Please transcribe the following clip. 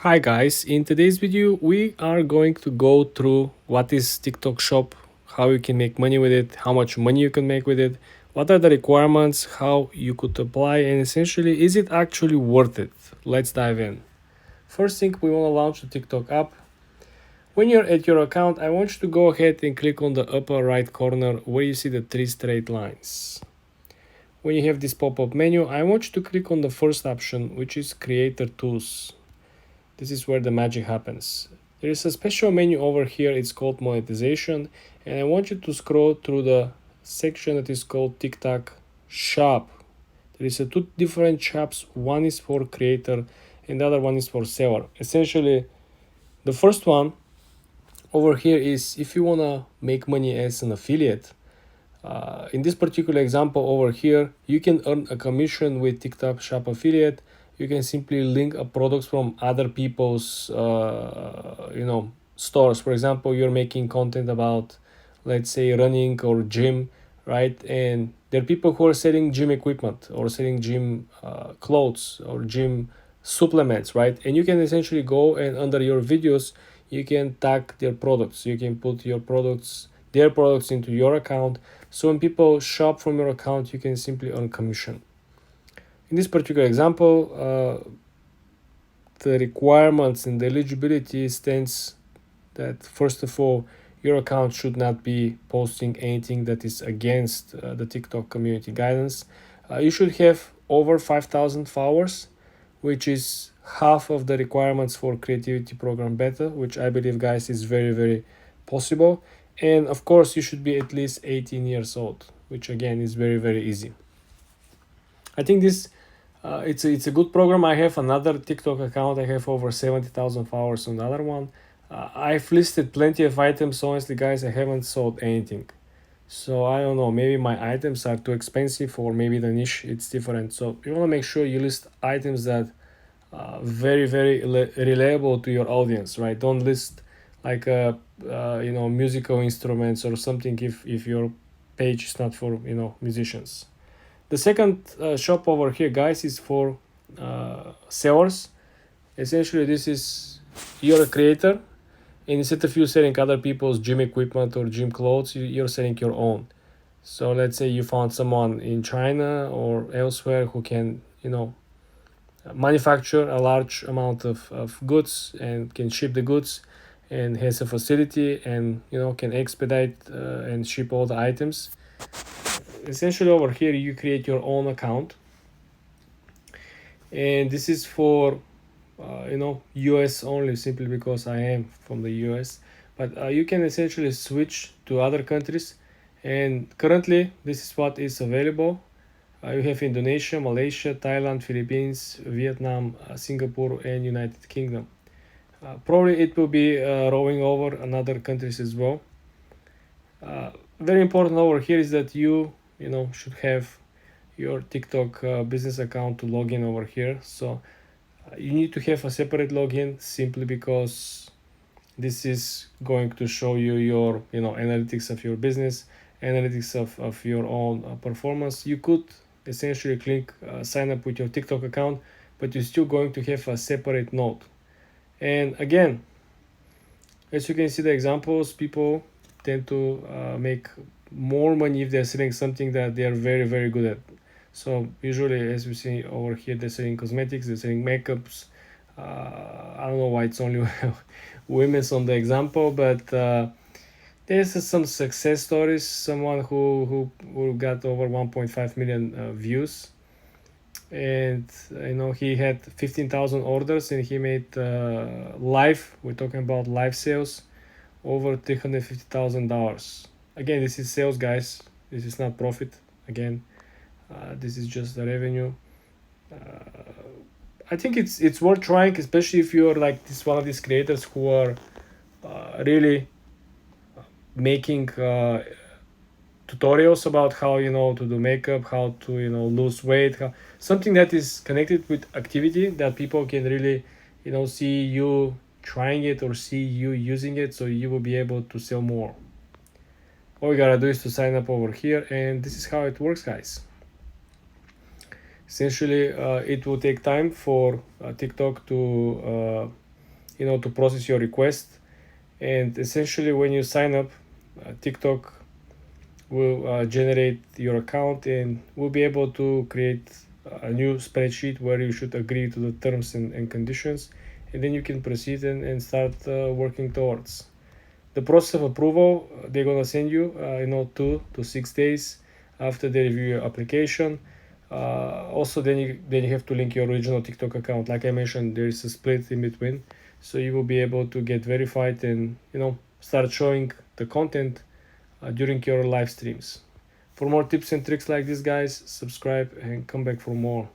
Hi guys, in today's video we are going to go through what is TikTok Shop, how you can make money with it, how much money you can make with it, what are the requirements, how you could apply, and essentially is it actually worth it? Let's dive in. First thing, we want to launch the TikTok app. When you're at your account, I want you to go ahead and click on the upper right corner where you see the three straight lines. When you have this pop-up menu, I want you to click on the first option, which is Creator Tools. This is where the magic happens. There is a special menu over here, it's called monetization, and I want you to scroll through the section that is called TikTok Shop. There is two different shops, one is for creator and the other one is for seller. Essentially, the first one over here is if you want to make money as an affiliate. In this particular example over here, you can earn a commission with TikTok Shop affiliate. You can simply link up products from other people's stores. For example, you're making content about, let's say, running or gym, right? And there are people who are selling gym equipment or selling gym clothes or gym supplements, right? And you can essentially go and under your videos you can tag their products. You can put their products into your account, so when people shop from your account you can simply earn commission. In this particular example, the requirements and the eligibility stands that first of all, your account should not be posting anything that is against the TikTok community guidance. You should have over 5,000 followers, which is half of the requirements for creativity program beta, which I believe, guys, is very, very possible. And of course, you should be at least 18 years old, which again is very, very easy. I think this it's a good program. I have another TikTok account. I have over 70,000 followers on the other one. I've listed plenty of items. Honestly, guys, I haven't sold anything. So I don't know. Maybe my items are too expensive, or maybe the niche it's different. So you want to make sure you list items that very very reliable to your audience, right? Don't list like musical instruments or something if your page is not for musicians. The second shop over here, guys, is for sellers. Essentially, this is you're a creator, and instead of you selling other people's gym equipment or gym clothes, you're selling your own. So let's say you found someone in China or elsewhere who can, manufacture a large amount of goods and can ship the goods and has a facility and can expedite and ship all the items. Essentially over here you create your own account, and this is for US only, simply because I am from the US, but you can essentially switch to other countries, and currently this is what is available. You have Indonesia, Malaysia, Thailand, Philippines, Vietnam, Singapore, and United Kingdom. Probably it will be rolling over another countries as well. Very important over here is that you should have your TikTok business account to log in over here. So you need to have a separate login, simply because this is going to show you your analytics of your business, analytics of your own performance. You could essentially click sign up with your TikTok account, but you're still going to have a separate node. And again, as you can see the examples, people tend to make more money if they're selling something that they are very very good at. So usually, as we see over here, they're selling cosmetics, they're selling makeups. I don't know why it's only women's on the example, but there's some success stories. Someone who got over 1.5 million views, and he had 15,000 orders, and he made live. We're talking about live sales over $350,000. Again, this is sales, guys. This is not profit. Again, this is just the revenue. I think it's worth trying, especially if you're like this one of these creators who are really making tutorials about how to do makeup, how to lose weight, something that is connected with activity that people can really see you trying it or see you using it, so you will be able to sell more. All you gotta do is to sign up over here, and this is how it works, guys. Essentially, it will take time for TikTok to to process your request. And essentially, when you sign up, TikTok will generate your account and will be able to create a new spreadsheet where you should agree to the terms and conditions, and then you can proceed and start working towards the process of approval. They're gonna send you 2 to 6 days after they review your application. Also, then you have to link your original TikTok account. Like I mentioned, there is a split in between, so you will be able to get verified and start showing the content during your live streams. For more tips and tricks like this, guys, subscribe and come back for more.